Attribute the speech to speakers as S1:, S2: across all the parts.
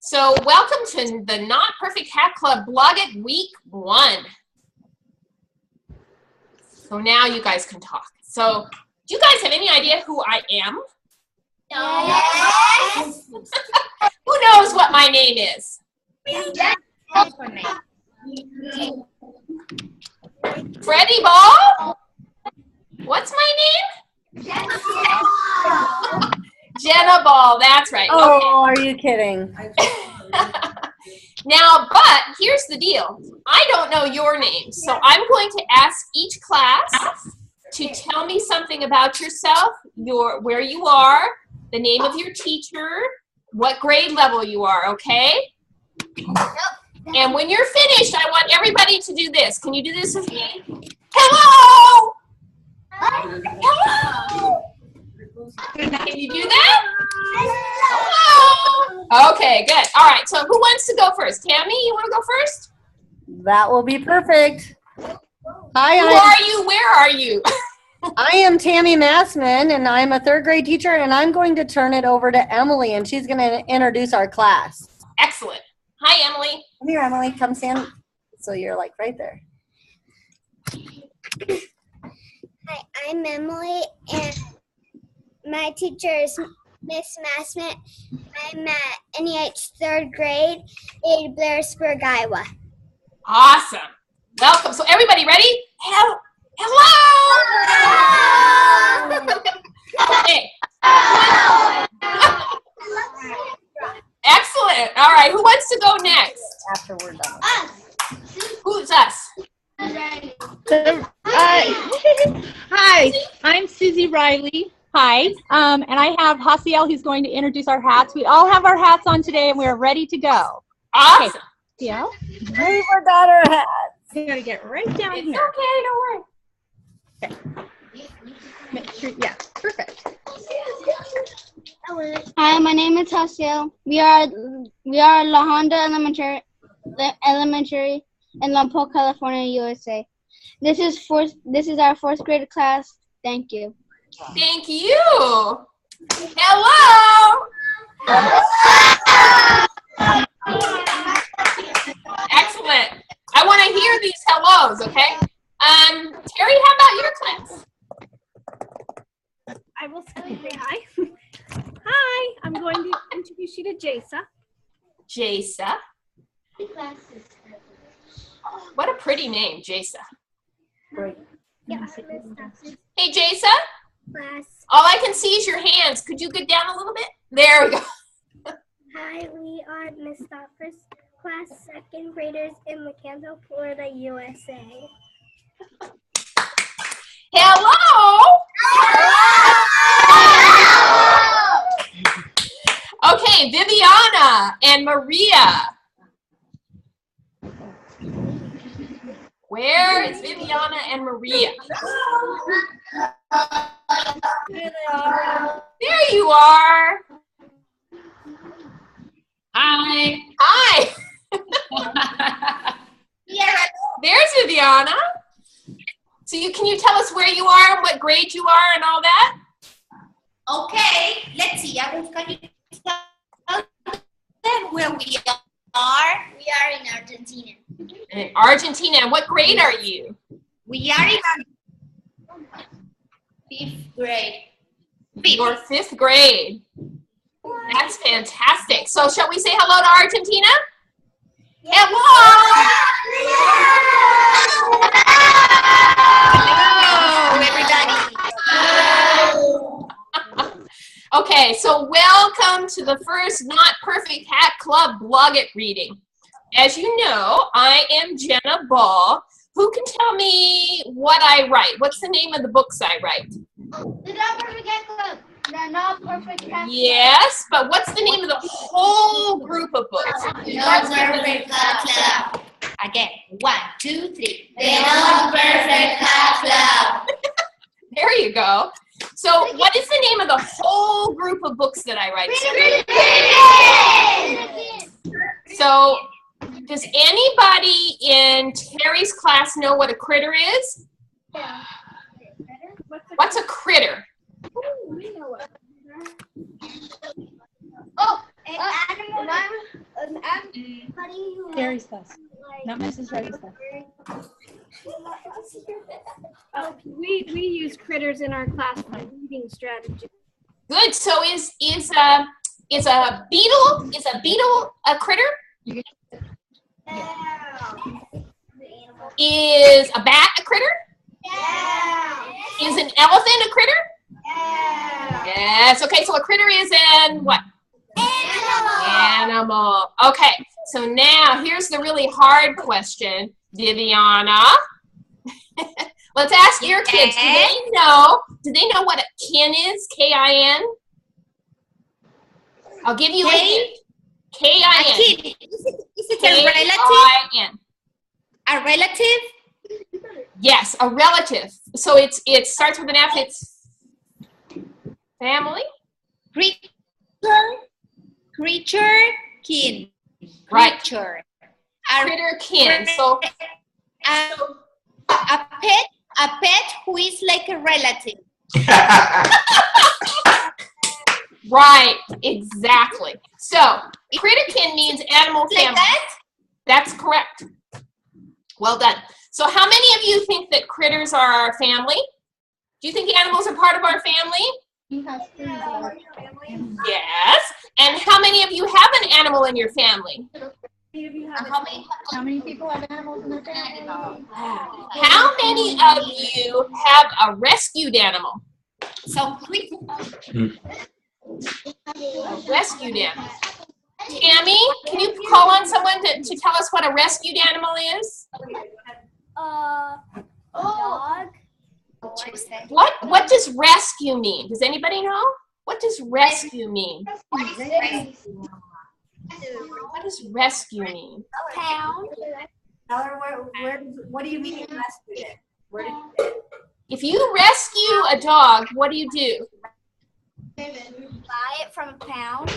S1: So welcome to the Not Perfect Hat Club BlogIt Week 1. So now you guys can talk. So do you guys have any idea who I am?
S2: Yes.
S1: Who knows what my name is? Freddie Ball? What's my name? Jena Ball, that's right.
S3: Oh,
S1: okay.
S3: Are you kidding?
S1: Now, but here's the deal. I don't know your name, so I'm going to ask each class to tell me something about yourself, where you are, the name of your teacher, what grade level you are, okay? And when you're finished, I want everybody to do this. Can you do this with me? Hello! Hello! Can you do that? Hello! Okay, good. All right, so who wants to go first? Tammy, you want to go first?
S3: That will be perfect. Hi,
S1: Who are you? Where are you?
S3: I am Tammy Massman, and I'm a 3rd grade teacher, and I'm going to turn it over to Emily, and she's going to introduce our class.
S1: Excellent. Hi, Emily.
S3: Come here, Emily. Come stand. So you're like right there.
S2: Hi, I'm Emily, and my teacher is Miss Massman. I'm at NEH 3rd grade in Blairsburg, Iowa.
S1: Awesome. Welcome. So everybody ready? Hello. Okay. Excellent. All right. Who wants to go next?
S3: After we're done.
S1: Who's us?
S4: Hi, I'm Susie Reilly. Hi, and I have Hasiel who's going to introduce our hats. We all have our hats on today, and we're ready to go.
S1: Awesome.
S4: Okay. Yeah.
S3: We forgot our hats.
S4: We gotta get right down
S1: It's
S4: here.
S1: okay. Don't worry.
S4: Make sure, yeah, perfect.
S5: Hi, my name is Hasiel. We are La Honda Elementary in Lompoc, California, USA. This is our 4th grade class. Thank you.
S1: Thank you. Hello. Excellent. I want to hear these hellos, okay? Terry, how about your class?
S6: I will say hi. Hi, I'm going to introduce you to Jasa.
S1: Jasa. What a pretty name, Jasa.
S6: Yeah.
S1: Hey, Jasa.
S2: Class.
S1: All I can see is your hands. Could you get down a little bit? There we go.
S2: Hi, we are Miss Stouffer's class, 2nd graders in McCandle, Florida, USA.
S1: Hello. Okay, Viviana and Maria. Where is Viviana and Maria? There you are. Hi. Hi. There's Viviana. So can you tell us where you are and what grade you are and all that?
S7: Okay, let's see. Can you tell them where we are?
S2: We are in Argentina.
S1: In Argentina. And what grade are you?
S7: We are in our 5th grade.
S1: You're 5th grade. That's fantastic. So shall we say hello to Argentina? Hello!
S7: Hello, everybody.
S1: Okay, so welcome to the first Not Perfect Hat Club BlogIt reading. As you know, I am Jena Ball. Who can tell me what I write? What's the name of the books I write?
S5: The Not Perfect Hat Club. The Not Perfect Hat Club.
S1: Yes, but what's the name of the whole group of books?
S7: The Not Perfect Hat Club. Again, 1, 2, 3. The Not Perfect Hat Club.
S1: There you go. So what is the name of the whole group of books that I write? So does anybody in Terry's class know what a critter is? What's a critter?
S4: Scary stuff. Not Mrs. Ready stuff.
S6: We use critters in our class for reading strategy.
S1: Good. So is a beetle a critter? Is a bat a critter? Is an elephant a critter? Yes. Okay. So a critter is an what? Animal. Okay. So now here's the really hard question, Viviana. Let's ask your kids. Do they know what a kin is? K-I-N? I'll give you a hint. K-I-N.
S7: Is it a relative?
S1: K-I-N.
S7: A relative?
S1: Yes, a relative. So it starts with an F. It's family.
S7: Creature, kin.
S1: Right.
S7: Creature.
S1: Critter, kin. So
S7: a pet who is like a relative.
S1: right, exactly. So critterkin means animal family.
S7: Like that?
S1: That's correct. Well done. So how many of you think that critters are our family? Do you think animals are part of our family?
S4: He has 3 dogs.
S1: Yes. And how many of you have an animal in your family?
S7: How
S4: many people have animals in their family?
S1: How many of you have a rescued animal?
S7: So quick.
S1: A rescued animal. Tammy, can you call on someone to tell us what a rescued animal is?
S2: Dog.
S1: What does rescue mean? Does anybody know? What does rescue mean? What does rescue mean?
S2: Pound.
S8: What do you mean you rescued it?
S1: If you rescue a dog, what do?
S2: Buy it from a pound.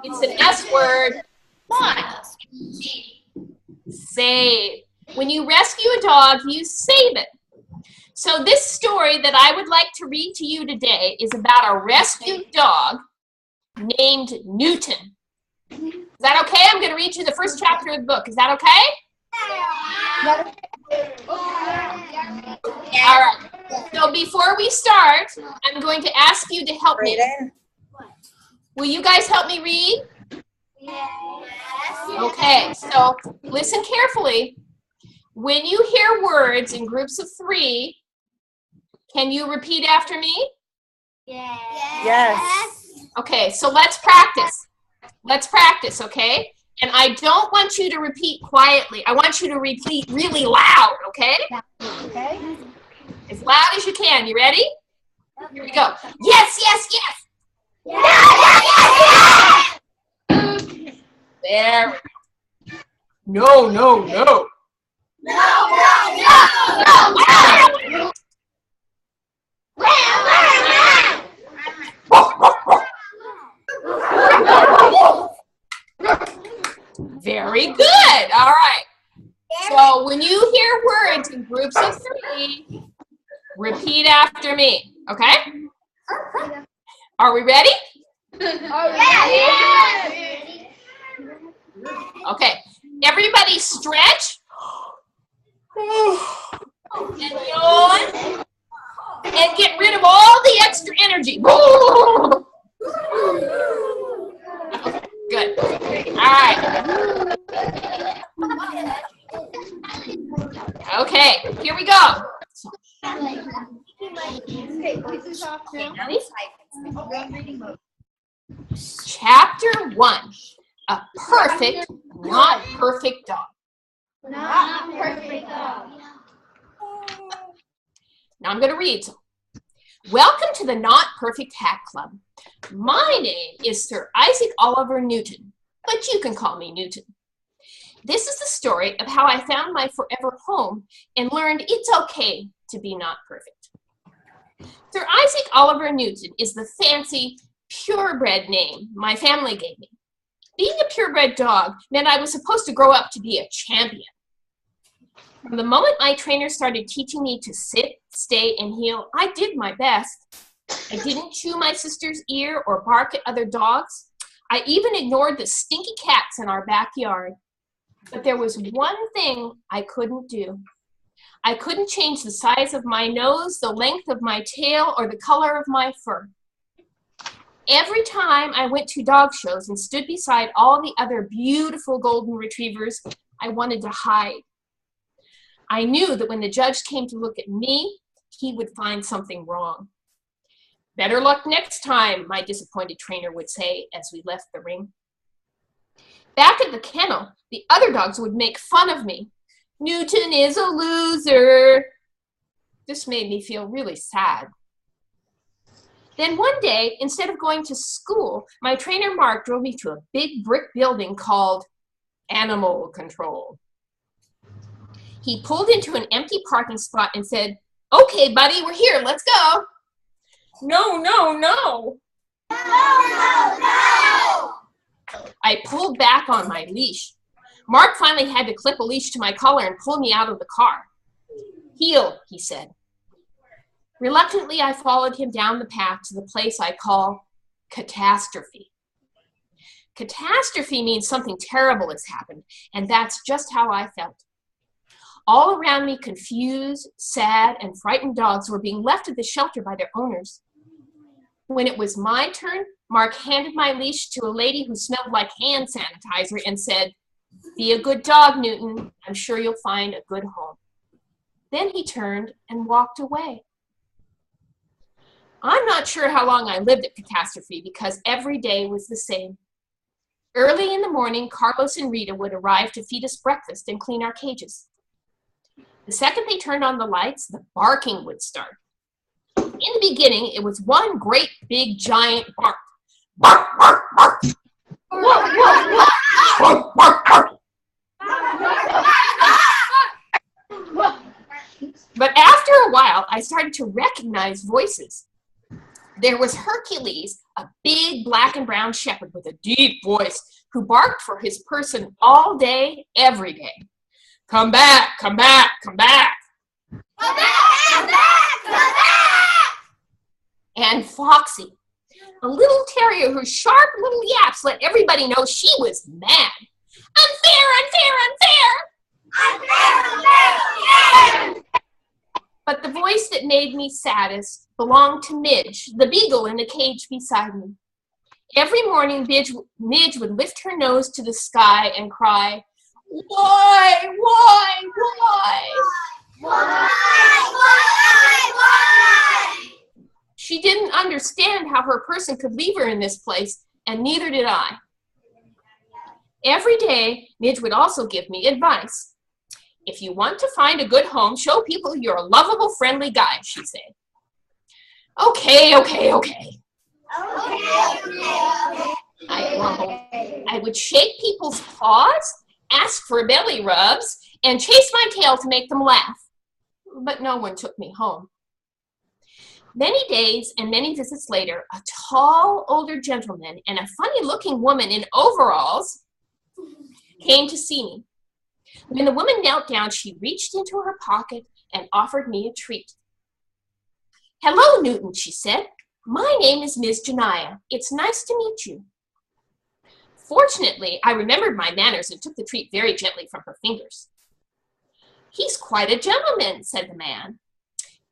S1: It's an S word. Save. When you rescue a dog, you save it. So this story that I would like to read to you today is about a rescued dog named Newton. Is that okay? I'm going to read you the first chapter of the book. Is that okay? All right. So before we start, I'm going to ask you to help me. Will you guys help me read?
S2: Yes.
S1: Okay, so listen carefully. When you hear words in groups of 3, can you repeat after me?
S2: Yes.
S3: Yes.
S1: Okay, so let's practice. Let's practice, okay? And I don't want you to repeat quietly. I want you to repeat really loud, okay?
S4: Okay.
S1: As loud as you can. You ready? Here we go. Yes, yes, yes. There we go. No, no, no. Very good. All right. So when you hear words in groups of 3, repeat after me. Okay? Are we ready? Okay. Everybody stretch. And yawn. And get rid of all the extra energy. Good. All right. Okay, here we go. Chapter 1. A perfect, not perfect dog.
S5: Not perfect dog.
S1: Now I'm going to read. Welcome to the Not Perfect Hat Club. My name is Sir Isaac Oliver Newton, but you can call me Newton. This is the story of how I found my forever home and learned it's okay to be not perfect. Sir Isaac Oliver Newton is the fancy, purebred name my family gave me. Being a purebred dog meant I was supposed to grow up to be a champion. From the moment my trainer started teaching me to sit, stay, and heel, I did my best. I didn't chew my sister's ear or bark at other dogs. I even ignored the stinky cats in our backyard. But there was one thing I couldn't do. I couldn't change the size of my nose, the length of my tail, or the color of my fur. Every time I went to dog shows and stood beside all the other beautiful golden retrievers, I wanted to hide. I knew that when the judge came to look at me, he would find something wrong. Better luck next time, my disappointed trainer would say as we left the ring. Back at the kennel, the other dogs would make fun of me. Newton is a loser. This made me feel really sad. Then one day, instead of going to school, my trainer Mark drove me to a big brick building called Animal Control. He pulled into an empty parking spot and said, "Okay, buddy, we're here, let's go." No, no, no. I pulled back on my leash. Mark finally had to clip a leash to my collar and pull me out of the car. "Heel," he said. Reluctantly, I followed him down the path to the place I call catastrophe. Catastrophe means something terrible has happened, and that's just how I felt. All around me, confused, sad, and frightened dogs were being left at the shelter by their owners. When it was my turn, Mark handed my leash to a lady who smelled like hand sanitizer and said, "Be a good dog, Newton. I'm sure you'll find a good home." Then he turned and walked away. I'm not sure how long I lived at Catastrophe because every day was the same. Early in the morning, Carlos and Rita would arrive to feed us breakfast and clean our cages. The second they turned on the lights, the barking would start. In the beginning, it was one great big giant bark. Bark, bark, bark. Bark, bark, bark. But after a while, I started to recognize voices. There was Hercules, a big black and brown shepherd with a deep voice who barked for his person all day, every day. "Come back, come back, come back."
S7: Come back, come back, come back.
S1: And Foxy, a little terrier whose sharp little yaps let everybody know she was mad. "Unfair, unfair, unfair."
S7: Unfair, unfair, unfair.
S1: But the voice that made me saddest belonged to Midge, the beagle in the cage beside me. Every morning, Midge would lift her nose to the sky and cry, "Why, why, why?"
S7: Why, why?
S1: She didn't understand how her person could leave her in this place, and neither did I. Every day, Midge would also give me advice. "If you want to find a good home, show people you're a lovable, friendly guy," she'd say. Okay. I grumbled. I would shake people's paws, ask for belly rubs, and chase my tail to make them laugh. But no one took me home. Many days and many visits later, a tall, older gentleman and a funny-looking woman in overalls came to see me. When the woman knelt down, she reached into her pocket and offered me a treat. "Hello, Newton," she said. "My name is Ms. Janaya. It's nice to meet you." Fortunately, I remembered my manners and took the treat very gently from her fingers. "He's quite a gentleman," said the man.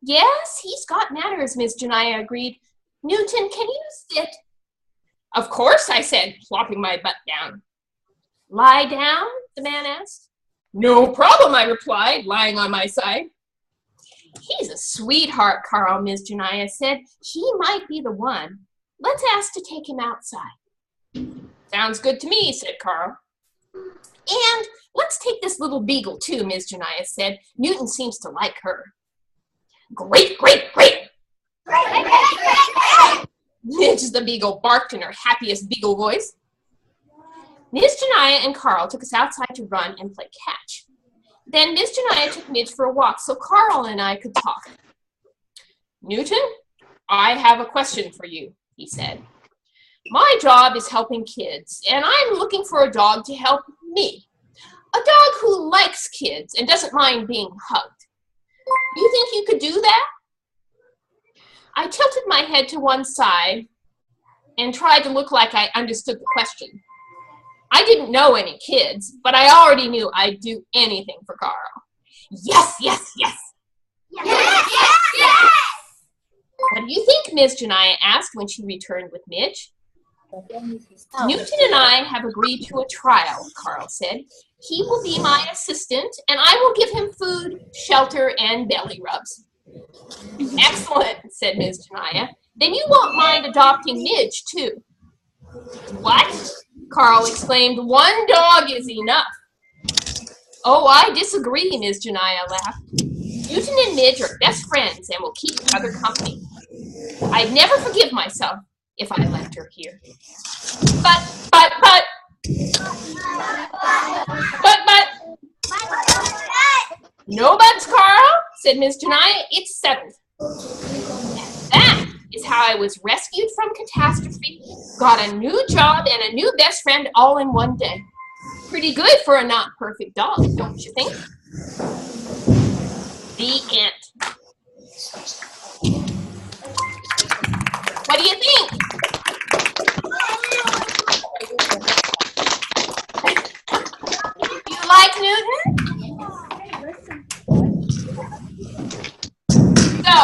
S1: "Yes, he's got manners," Ms. Janaya agreed. "Newton, can you sit?" "Of course," I said, plopping my butt down. "Lie down?" the man asked. "No problem," I replied, lying on my side. "He's a sweetheart, Carl," Ms. Janaya said. "He might be the one. Let's ask to take him outside." "Sounds good to me," said Carl. "And let's take this little beagle too," Ms. Janaya said. "Newton seems to like her." "Great, great, great!" Midge the beagle barked in her happiest beagle voice. Ms. Janaya and Carl took us outside to run and play catch. Then Ms. Janaya took Midge for a walk so Carl and I could talk. "Newton, I have a question for you," he said. "My job is helping kids, and I'm looking for a dog to help me. A dog who likes kids and doesn't mind being hugged. Do you think you could do that?" I tilted my head to one side. and tried to look like I understood the question. I didn't know any kids, but I already knew I'd do anything for Carl. Yes, yes, yes.
S2: Yes, yes, yes!
S1: What do you think, Ms. Janaya asked when she returned with Midge. Newton and I have agreed to a trial, Carl said. He will be my assistant, and I will give him food, shelter, and belly rubs. Excellent, said Ms. Janaya. Then you won't mind adopting Midge, too. What? Carl exclaimed. One dog is enough. Oh, I disagree, Ms. Janaya laughed. Newton and Midge are best friends and will keep each other company. I'd never forgive myself if I left her here. But. No buts, Carl, said Ms. Janaya. It's settled. That is how I was rescued from catastrophe, got a new job and a new best friend all in one day. Pretty good for a not perfect dog, don't you think? The end. What do you think? You like Newton? So,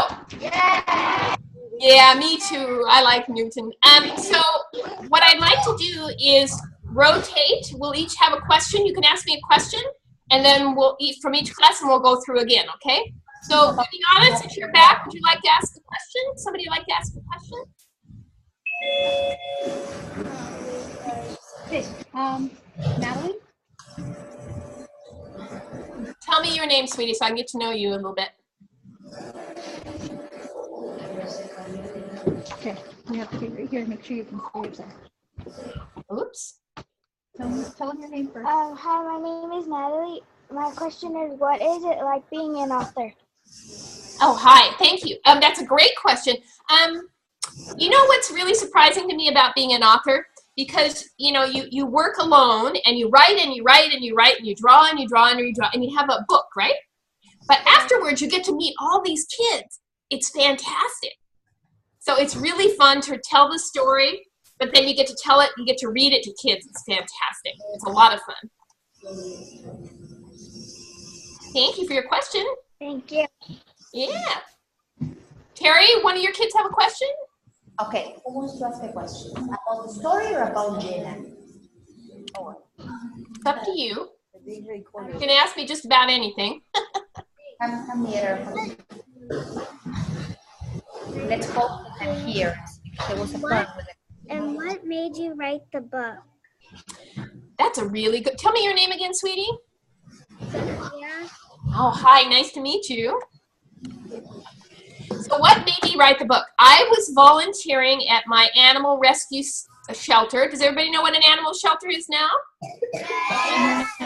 S1: yeah, me too. I like Newton. So what I'd like to do is rotate. We'll each have a question. You can ask me a question, and then we'll eat from each class, and we'll go through again, okay? So, Viviana, since you're back, would you like to ask a question? Somebody like to ask a question?
S4: Natalie?
S1: Tell me your name, sweetie, so I can get to know you a little bit.
S4: Okay, you have to be right here. Make sure you can see yourself.
S1: Oops.
S4: Tell them your name first.
S5: Hi, my name is Natalie. My question is, what is it like being an author?
S1: Oh, hi. Thank you. That's a great question. You know what's really surprising to me about being an author? Because, you know, you work alone and you write and you write and you write and you draw and you draw and you draw and you have a book, right? But afterwards, you get to meet all these kids. It's fantastic. So it's really fun to tell the story, but then you get to tell it, you get to read it to kids. It's fantastic. It's a lot of fun. Thank you for your question.
S5: Thank you.
S1: Yeah. Terry, one of your kids have a question?
S7: Okay, who wants to ask a question? About the story or about Jena?
S1: It's up to you. You can ask me just about anything.
S7: Come here. Let's hope that I'm here. There was a fun with it.
S2: And what made you write the book?
S1: That's a really good. Tell me your name again, sweetie.
S2: Yeah.
S1: Oh, hi. Nice to meet you. So what made me write the book? I was volunteering at my animal rescue shelter. Does everybody know what an animal shelter is now?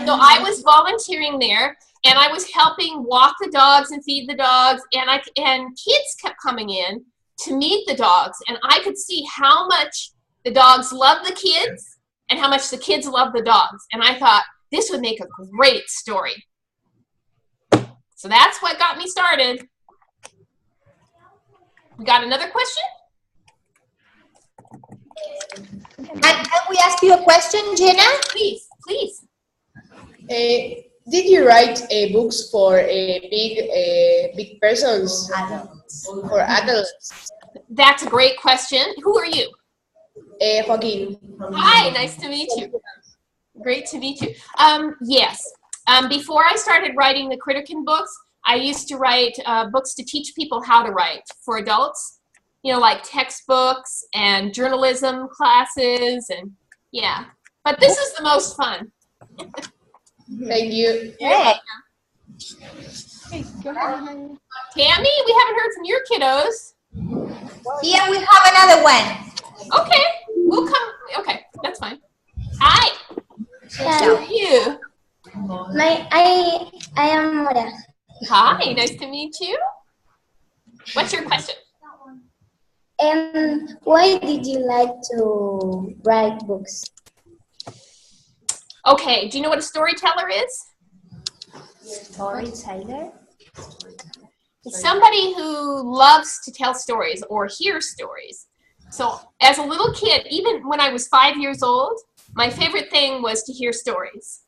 S1: So I was volunteering there, and I was helping walk the dogs and feed the dogs, and kids kept coming in to meet the dogs, and I could see how much the dogs love the kids and how much the kids love the dogs. And I thought, this would make a great story. So that's what got me started. We got another question?
S7: Can we ask you a question, Jena?
S1: Please, please.
S8: Did you write books for big persons?
S7: Adults.
S8: For adults?
S1: That's a great question. Who are you?
S8: Joaquin.
S1: Hi, nice to meet you. Great to meet you. Yes. Before I started writing the Critterkin books, I used to write books to teach people how to write for adults. You know, like textbooks and journalism classes, and yeah. But this is the most fun.
S8: Thank you.
S1: Yeah.
S4: Hey, go ahead.
S1: Tammy, we haven't heard from your kiddos.
S7: Here we have another one.
S1: Okay, we'll come. Okay, that's fine. Hi. Who are you?
S2: I am Mora.
S1: Hi, nice to meet you. What's your question?
S2: And why did you like to write books?
S1: Okay, do you know what a storyteller is?
S7: Storyteller?
S1: It's somebody who loves to tell stories or hear stories. So as a little kid, even when I was 5 years old, my favorite thing was to hear stories.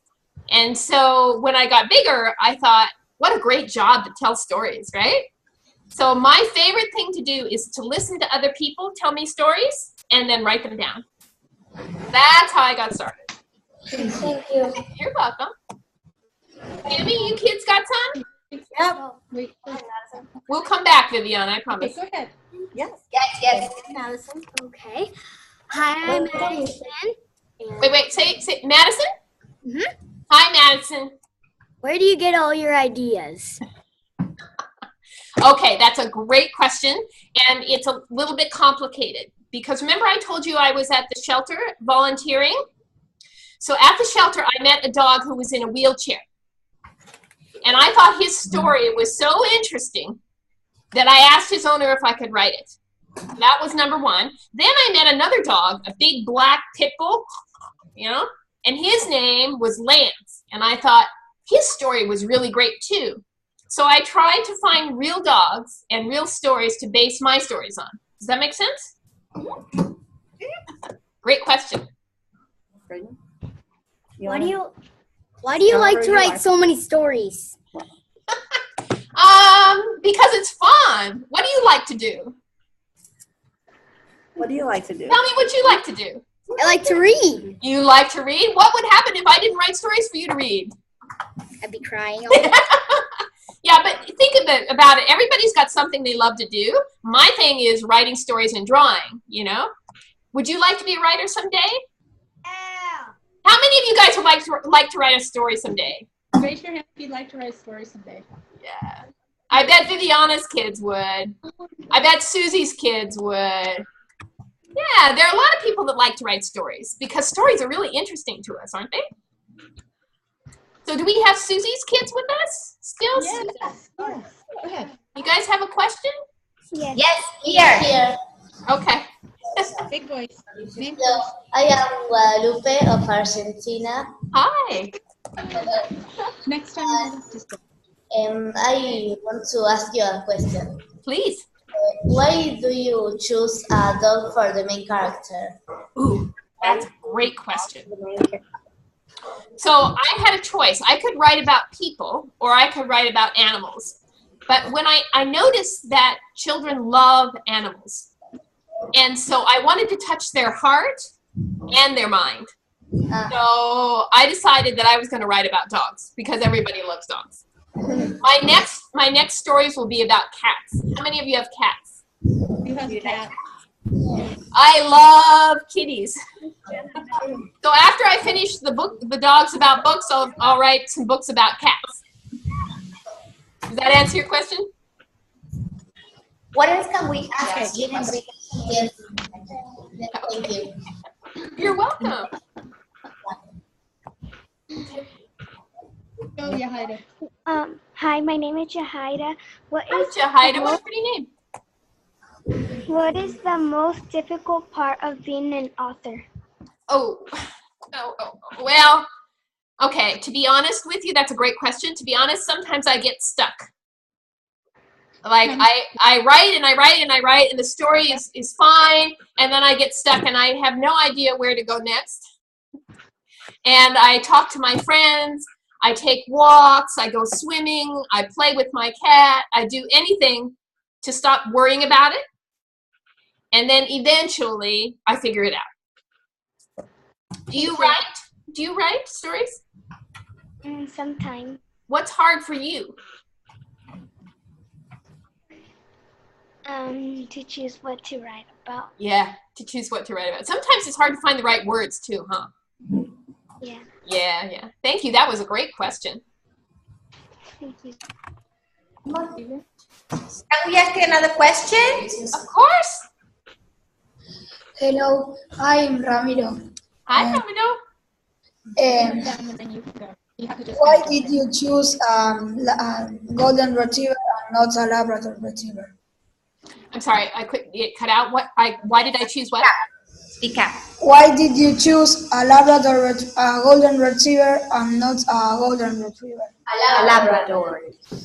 S1: And so when I got bigger, I thought, what a great job to tell stories, right? So my favorite thing to do is to listen to other people tell me stories and then write them down. That's how I got started.
S2: Thank you.
S1: You're welcome. Tammy, you kids got some?
S3: Yep.
S4: Wait,
S1: We'll come back, Viviana, I
S4: okay,
S1: promise.
S4: go ahead.
S3: Yes.
S7: Yes.
S3: Madison.
S2: Okay. Hi, I'm Madison.
S1: Wait, say Madison?
S2: Mhm.
S1: Hi, Madison.
S2: Where do you get all your ideas?
S1: Okay, that's a great question, and it's a little bit complicated because remember I told you I was at the shelter volunteering? So at the shelter, I met a dog who was in a wheelchair, and I thought his story was so interesting that I asked his owner if I could write it. That was number one. Then I met another dog, a big black pit bull, you know, and his name was Lance, and I thought his story was really great too. So I tried to find real dogs and real stories to base my stories on. Does that make sense? Great question.
S2: Why do you like to write so many stories?
S1: Because it's fun. What do you like to do?
S3: What do you like to do?
S1: Tell me what you like to do.
S2: I like to read.
S1: You like to read? What would happen if I didn't write stories for you to read?
S2: I'd be crying all the time.
S1: Yeah, but think about it. Everybody's got something they love to do. My thing is writing stories and drawing, you know? Would you like to be a writer someday?
S2: Yeah.
S1: How many of you guys would like to write a story someday?
S4: Raise your hand if you'd like to write a story someday.
S1: Yeah. I bet Viviana's kids would. I bet Susie's kids would. Yeah, there are a lot of people that like to write stories because stories are really interesting to us, aren't they? So do we have Susie's kids with us still?
S4: Yes. Yes. Go ahead.
S1: You guys have a question?
S2: Yes.
S7: Yes, here.
S1: Okay.
S4: Big voice. Name?
S9: Hello, I am Guadalupe of Argentina.
S1: Hi.
S4: Next time. Just go.
S9: I want to ask you a question.
S1: Please.
S9: Why do you choose a dog for the main character?
S1: Ooh, that's a great question. So I had a choice. I could write about people or I could write about animals. But when I noticed that children love animals, and so I wanted to touch their heart and their mind. So I decided that I was going to write about dogs because everybody loves dogs. My next stories will be about cats. How many of you have cats?
S4: You have a cat.
S1: I love kitties. So after I finish the dogs about books, I'll write some books about cats. Does that answer your question?
S7: What else can we ask?
S9: Yes. Yes, thank you.
S1: You're welcome.
S4: Go, Yahaira.
S2: Hi, my name is Jahaira.
S1: Hi, Jahaira. What a pretty name.
S2: What is the most difficult part of being an author?
S1: Oh, well, okay, to be honest with you, that's a great question. To be honest, sometimes I get stuck. Like, I write and I write and I write, and the story is fine, and then I get stuck and I have no idea where to go next. And I talk to my friends, I take walks, I go swimming, I play with my cat, I do anything to stop worrying about it. And then eventually, I figure it out. Do you write? Do you write stories?
S2: Sometimes.
S1: What's hard for you?
S2: To choose what to write about.
S1: Yeah, to choose what to write about. Sometimes it's hard to find the right words too, huh?
S2: Yeah.
S1: Yeah. Thank you. That was a great question.
S2: Thank you.
S7: Can we ask you another question?
S1: Of course.
S10: Hello, I'm Ramiro.
S1: Hi, Ramiro.
S4: And then you can go. You have to just
S10: Why did you choose golden retriever and not a Labrador retriever?
S1: I'm sorry, I couldn't get cut out. Why did I choose what?
S7: Speak up.
S10: Why did you choose a golden retriever and not a golden retriever?
S7: A Labrador.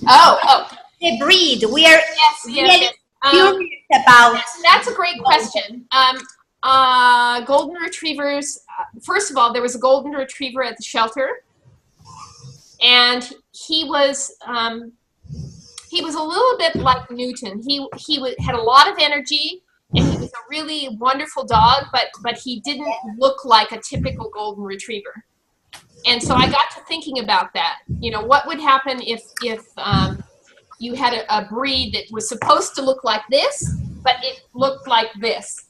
S1: Oh.
S7: The breed. We are
S1: Yes.
S7: curious about?
S1: That's a great question. Golden retrievers. First of all, there was a golden retriever at the shelter, and he was a little bit like Newton. He had a lot of energy, and he was a really wonderful dog, but he didn't look like a typical golden retriever. And so I got to thinking about that. You know, what would happen if you had a breed that was supposed to look like this, but it looked like this,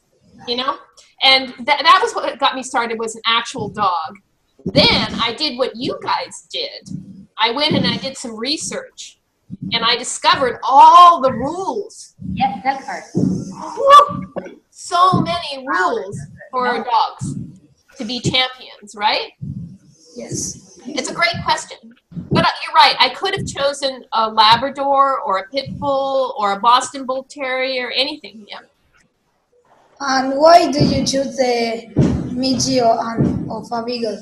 S1: you know? And that was what got me started, was an actual dog. Then I did what you guys did. I went and I did some research, and I discovered all the rules.
S7: Yep, that card.
S1: Woo! So many rules for dogs to be champions, right?
S8: Yes.
S1: It's a great question. But you're right. I could have chosen a Labrador or a Pit Bull or a Boston Bull Terrier, anything. Yeah.
S10: And why do you choose the Midge of a Beagle?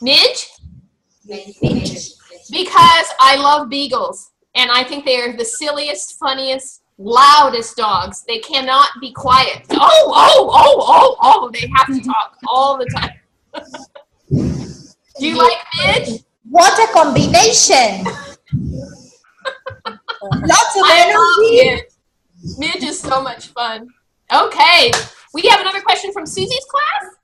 S1: Midge? Because I love beagles. And I think they are the silliest, funniest, loudest dogs. They cannot be quiet. Oh. They have to talk all the time. Do you like Midge?
S7: What a combination! Lots of
S1: I love
S7: energy.
S1: Midge. Midge is so much fun. Okay, we have another question from Susie's class.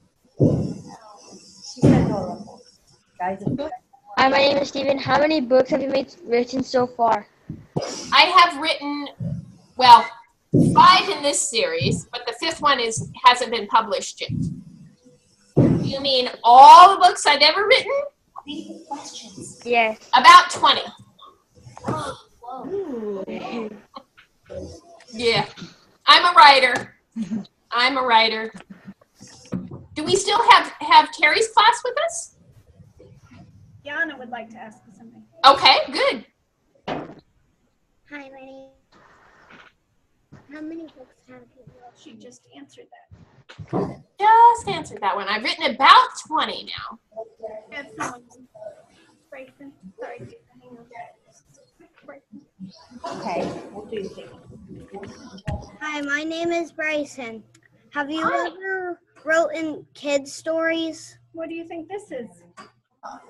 S5: Hi, my name is Steven. How many books have you written so far?
S1: I have written, well, 5 in this series, but the 5th one hasn't been published yet. You mean all the books I've ever written?
S5: Yes.
S1: About 20. Yeah, I'm a writer. I'm a writer. Do we still have Terry's class with us?
S6: Jana would like to ask you something.
S1: Okay, good.
S2: Hi, my name. How many books have you wrote?
S6: She just answered that.
S1: Just answered that one. I've written about 20 now.
S6: Have someone, Bryson. Sorry, hang on. Bryson.
S7: Okay, what do you think?
S2: Hi, my name is Bryson. Have you ever wrote in kids' stories?
S6: What do you think this is?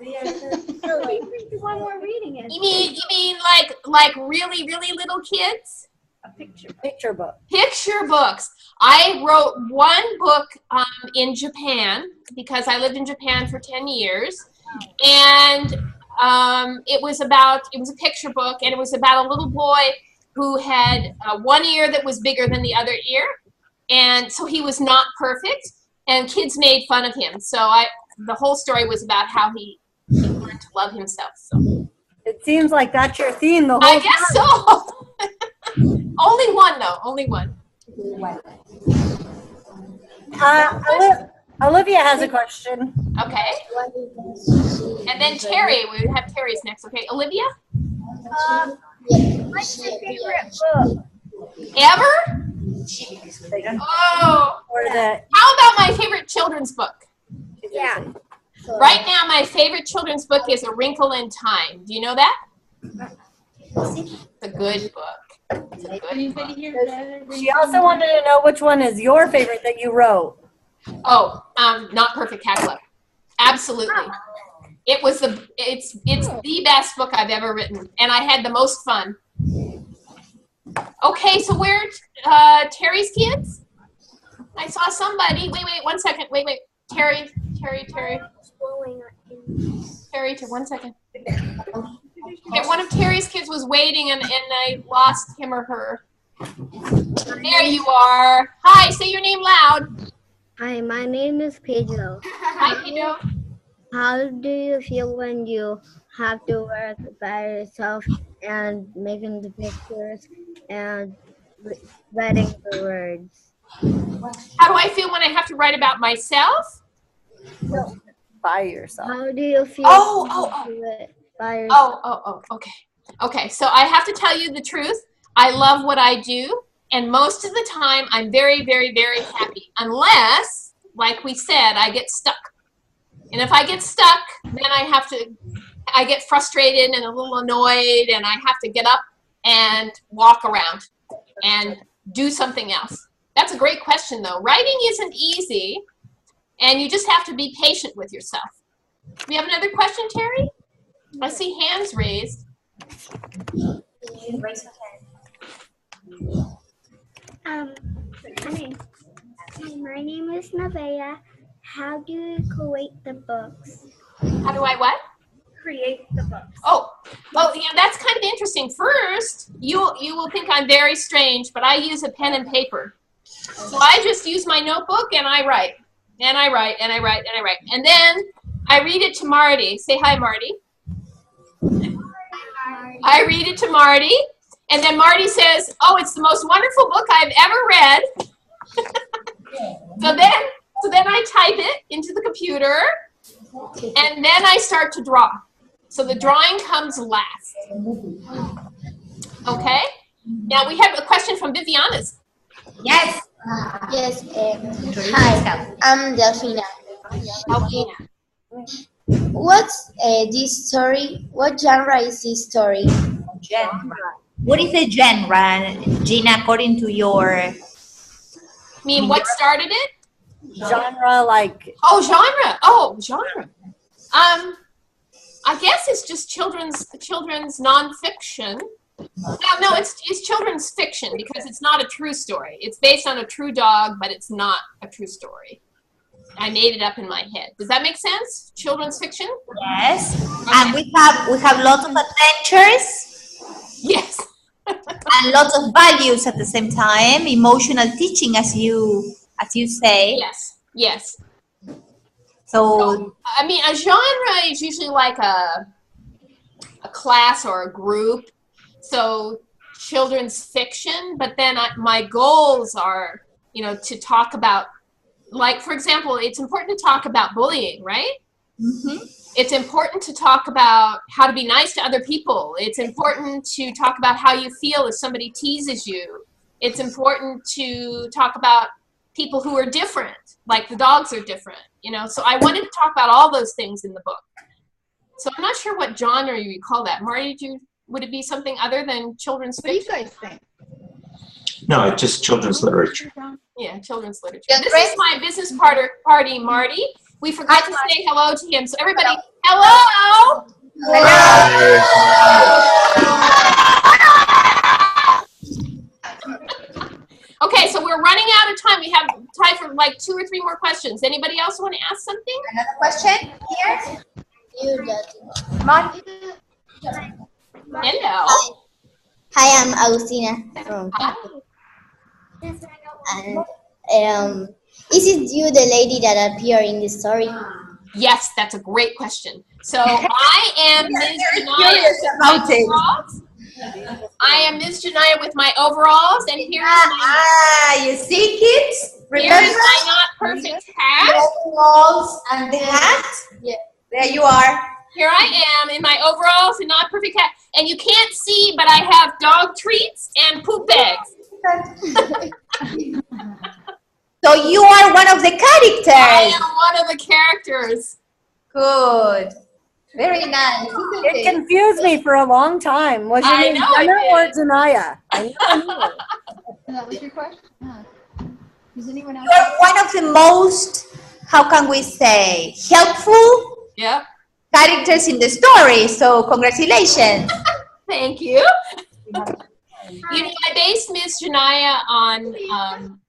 S2: Silly.
S6: The one we're reading is
S1: You mean like really, really little kids?
S6: a picture.
S3: Picture book.
S1: Picture books. I wrote one book in Japan because I lived in Japan for 10 years. And it was a picture book, and it was about a little boy who had one ear that was bigger than the other ear. And so he was not perfect, and kids made fun of him. So the whole story was about how he learned to love himself. So
S3: It seems like that's your theme the whole
S1: I guess so. Only one, though. Only one.
S3: Olivia has a question.
S1: Okay. And then Terry. We have Terry's next. Okay, Olivia?
S2: What's your favorite book?
S1: Ever? Oh.
S3: Or the
S1: How about my favorite children's book?
S2: Yeah.
S1: Right now, my favorite children's book is A Wrinkle in Time. Do you know that? It's a good book. It's a good book.
S3: She also wanted to know which one is your favorite that you wrote.
S1: Oh, Not Perfect Cat Club. Absolutely. It's the best book I've ever written, and I had the most fun. Okay, so where Terry's kids? I saw somebody. Wait, 1 second. Wait. Terry, 1 second. Okay, one of Terry's kids was waiting, and I lost him or her. There you are. Hi, say your name loud.
S2: Hi, my name is Pedro.
S1: Hi, Pedro.
S2: How do you feel when you have to work by yourself and making the pictures and writing the words?
S1: How do I feel when I have to write about myself?
S3: By yourself.
S2: How do you feel
S1: Oh.
S2: when you do it by yourself?
S1: Okay. Okay, so I have to tell you the truth. I love what I do, and most of the time I'm very, very, very happy. Unless, like we said, I get stuck. And if I get stuck, then I get frustrated and a little annoyed, and I have to get up and walk around. And do something else? That's a great question, though. Writing isn't easy, and you just have to be patient with yourself. Do we have another question, Terry? I see hands raised.
S9: Raise your hand.
S2: My name is Nevaeh. How do you create the books?
S1: How do I what?
S6: Create the books.
S1: Oh, well, yeah, that's kind of interesting. First, you will think I'm very strange, but I use a pen and paper. So I just use my notebook and I write, and I write, and I write, and I write. And then I read it to Marty. Say hi, Marty. I read it to Marty, and then Marty says, oh, it's the most wonderful book I've ever read. So then I type it into the computer, and then I start to draw. So the drawing comes last. Okay? Now we have a question from Viviana's.
S9: Yes. Yes. Hi, I'm Delphina. What's this story? What genre is this story?
S7: Genre. What is a genre, Gina, according to your...
S1: I mean, what started it?
S3: Genre, like...
S1: Oh, genre. Oh, genre. I guess it's just children's nonfiction. No, it's children's fiction because it's not a true story. It's based on a true dog, but it's not a true story. I made it up in my head. Does that make sense? Children's fiction?
S7: Yes.
S1: Okay.
S7: And we have lots of adventures.
S1: Yes.
S7: And lots of values at the same time. Emotional teaching, as you say.
S1: Yes. Yes.
S7: So
S1: I mean, a genre is usually like a class or a group. So children's fiction, but then my goals are, to talk about, like, for example, it's important to talk about bullying, right?
S7: mm-hmm.
S1: It's important to talk about how to be nice to other people. It's important to talk about how you feel if somebody teases you. It's important to talk about people who are different, like the dogs are different, So I wanted to talk about all those things in the book. So I'm not sure what genre you would call that. Marty, would it be something other than children's fiction?
S6: What do you guys think?
S11: No, it's just children's literature.
S1: Yeah, children's literature.
S9: Yeah,
S1: This
S9: great.
S1: is my business party, Marty. We forgot to say hello to him. So everybody, hello! Okay, so we're running out of time. We have time for like 2 or 3 more questions. Anybody else want to ask something?
S9: Another question here? You, Daddy.
S1: Hello.
S9: Hi, I'm Agustina from. And is it you, the lady that appeared in the story?
S1: Yes, that's a great question. So I am Ms.
S7: Curious about it.
S1: Overalls. I am Ms. Janaya with my overalls, and here is
S7: You see, kids?
S1: here is my not perfect hat.
S7: Overalls and the hat?
S9: Yeah.
S7: There you are.
S1: Here I am in my overalls and not perfect hat. And you can't see, but I have dog treats and poop bags.
S7: So you are one of the
S1: I
S7: characters.
S1: am one of the characters.
S7: Good. Very nice.
S3: It confused me for a long time. Was your
S1: I
S3: name
S1: know it
S3: Jenna or
S1: did.
S3: Janaya? I never knew.
S6: That was your question? Does anyone else?
S7: You are one of the most, how can we say, helpful
S1: Yep.
S7: characters in the story. So congratulations.
S1: Thank you. I based Ms. Janaya on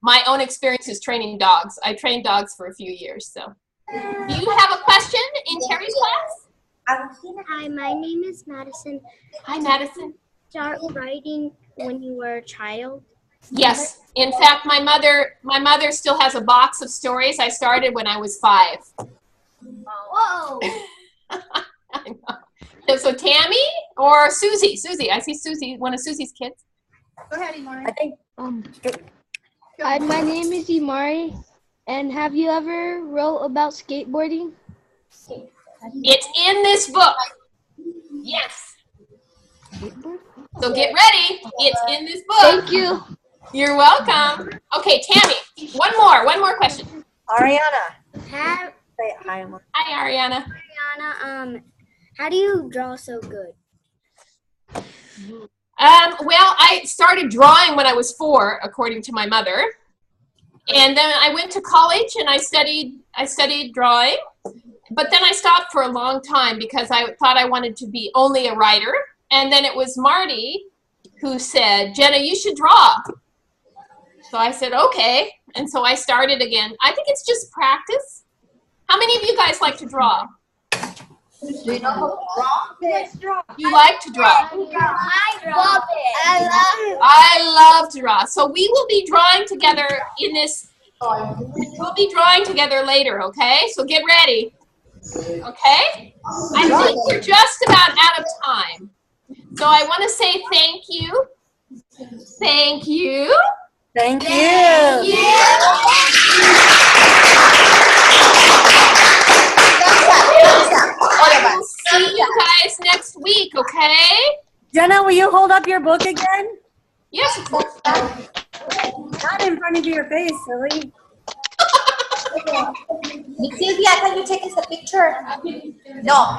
S1: my own experiences training dogs. I trained dogs for a few years. So, do you have a question in Terry's class?
S2: Hi, my name is Madison.
S1: Hi, Madison.
S2: Start writing when you were a child.
S1: Yes. In fact, my mother still has a box of stories. I started when I was 5.
S2: Whoa!
S1: I know. So Tammy or Susie? Susie. I see Susie, one of Susie's kids.
S6: Go ahead, Imari.
S3: I think
S5: Hi, my name is Imari, and have you ever wrote about skateboarding?
S1: It's in this book. Yes. So get ready. It's in this book.
S5: Thank you.
S1: You're welcome. Okay, Tammy, one more question.
S3: Ariana.
S2: Have,
S3: Say hi, Emma.
S1: Hi, Ariana.
S2: Ariana, how do you draw so good?
S1: Well, I started drawing when I was 4, according to my mother. And then I went to college and I studied drawing. But then I stopped for a long time because I thought I wanted to be only a writer. And then it was Marty who said, Jenna, you should draw. So I said, okay. And so I started again. I think it's just practice. How many of you guys like to draw?
S9: Do you know how to draw?
S1: You like to draw? I love to draw. So we will be drawing together in this. We'll be drawing together later, okay? So get ready. Okay? I think we're just about out of time. So I want to say thank you. Thank you.
S3: Thank you.
S1: I will see you guys next week, okay?
S3: Jenna, will you hold up your book again?
S1: Yes, of course.
S3: Not in front of your face, silly.
S9: Sylvia, can you take us a picture? No.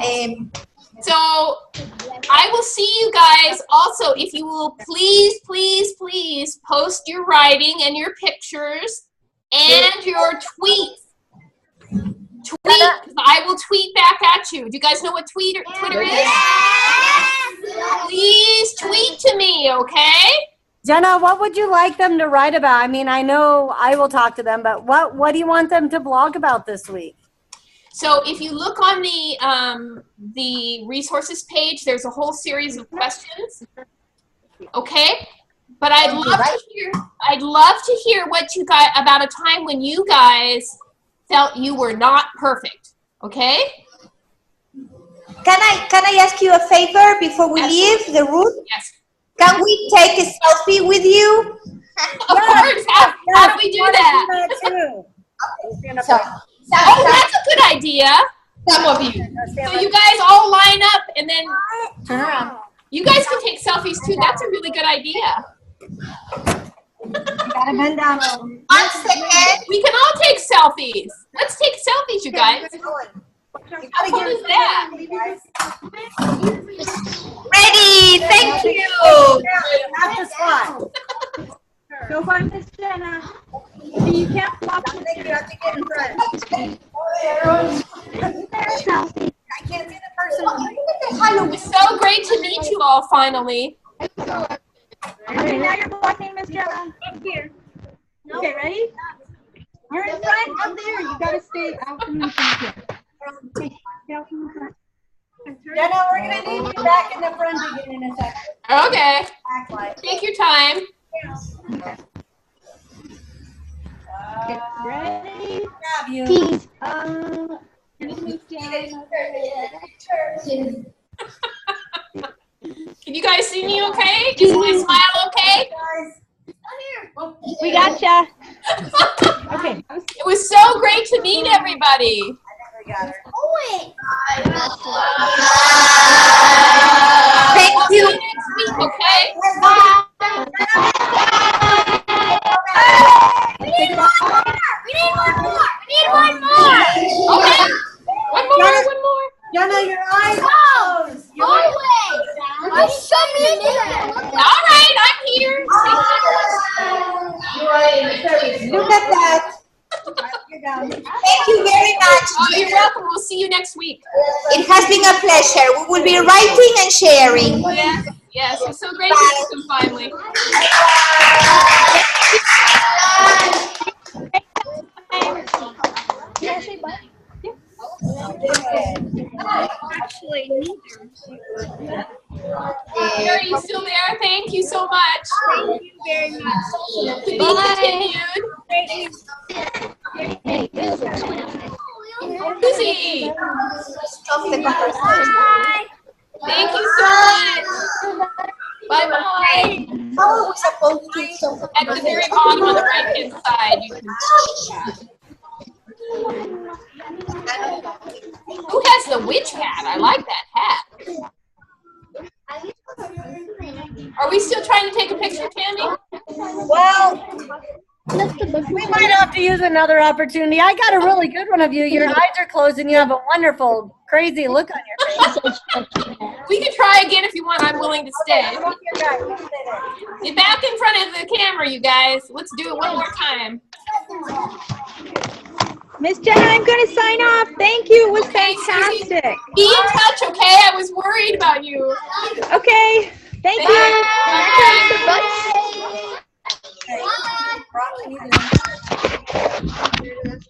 S1: So I will see you guys also. If you will please, please, please post your writing and your pictures and your tweets. I will tweet back at you. Do you guys know what Twitter is? Please tweet to me, okay?
S3: Jenna, what would you like them to write about? I mean, I know I will talk to them, but what do you want them to blog about this week?
S1: So if you look on the resources page, there's a whole series of questions. Okay? But I'd love to hear what you guys about a time when you guys felt you were not perfect. Okay?
S9: Can I ask you a favor before we leave the room?
S1: Yes.
S9: Can we take a selfie with you?
S1: Of course. How do we do that?
S9: So,
S1: oh, that's a good idea.
S8: Some of you.
S1: So you guys all line up and then turn around. You guys can take selfies too. That's a really good idea.
S3: Gotta bend down.
S9: 1 second.
S1: We can all take selfies. Let's take selfies, you guys. How cool is that?
S9: Ready. Thank you.
S3: Have to squat.
S6: Go find Miss Jenna. You can't walk.
S3: I think you have to get in front. I can't see the person.
S1: It was so great to meet you all finally.
S6: Okay, now you're walking, Miss Jenna. Up here. Okay, ready? You're in front. Up there. You gotta stay out from the front here.
S3: Jenna, we're gonna need you back in the front again in a second.
S1: Okay. Take your time.
S6: Get ready.
S3: Grab you.
S6: Peace.
S1: Can you guys see me okay? Is my smile okay?
S6: We gotcha. Okay.
S1: It was so great to meet everybody.
S9: Thank you.
S1: See you next week, okay?
S2: We need one more.
S1: Okay. One more.
S3: Jenna, your eyes closed.
S1: All right, I'm here.
S9: Look at that. Thank you very much.
S1: Oh, you're welcome. We'll see you next week.
S9: It has been a pleasure. We will be writing and sharing.
S1: Yes. It's so great to meet you finally. Are you still there? Thank you so much.
S2: Thank you very much.
S1: To be continued. Susie.
S9: Stop the conversation.
S2: Bye.
S1: Thank you so much. Bye-bye.
S9: How are we supposed to stop?
S1: At the very bottom on the right-hand side, you can... Who has the witch hat? I like that hat. Are we still trying to take a picture, Tammy?
S3: Well, we might have to use another opportunity. I got a really good one of you. Your eyes are closed and you have a wonderful, crazy look on your face.
S1: We can try again if you want. I'm willing to stay. Get back in front of the camera, you guys. Let's do it one more time.
S4: Miss Jenna, I'm going to sign off. Thank you. It was fantastic.
S1: Susie, be in touch, okay? I was worried about you.
S4: Okay. Thank you.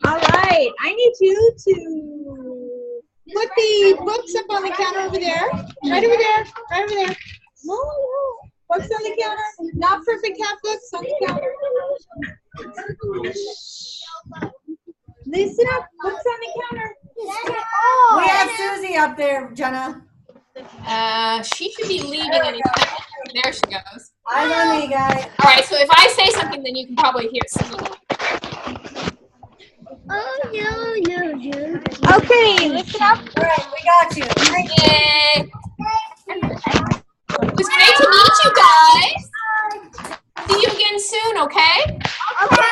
S4: All right. I need you to put the books up on the counter over there. Right over there. Right over there. No. Books on the counter. Not perfect half books on the counter. Listen up. Books on the counter.
S3: We have Susie up there, Jenna.
S1: She should be leaving any second. There she goes.
S3: I know you guys.
S1: All right, so if I say something, then you can probably hear Susie.
S2: Oh, no.
S4: Okay, listen up.
S3: All right, we got you.
S1: Yay. It was great to meet you guys. See you again soon, okay?
S3: Okay.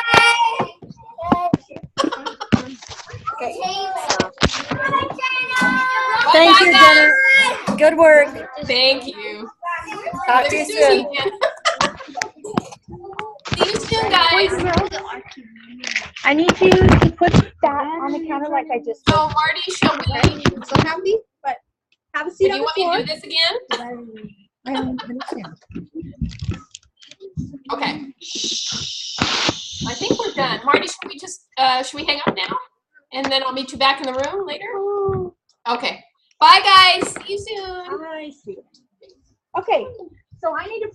S1: Thank
S3: you, Jenna. Good work.
S1: Thank you.
S3: Talk to you soon.
S1: See you soon, guys.
S4: I need you to put that on the counter like I just did.
S1: So, Marty, shall we?
S4: I'm so happy, but have a seat
S1: Do
S4: on
S1: you
S4: the
S1: want
S4: floor.
S1: me to do this again?
S4: I don't understand.
S1: Okay. I think we're done. Marty, should we just should we hang up now? And then I'll meet you back in the room later? Okay. Bye, guys. See you soon.
S4: I see. Okay, so I need to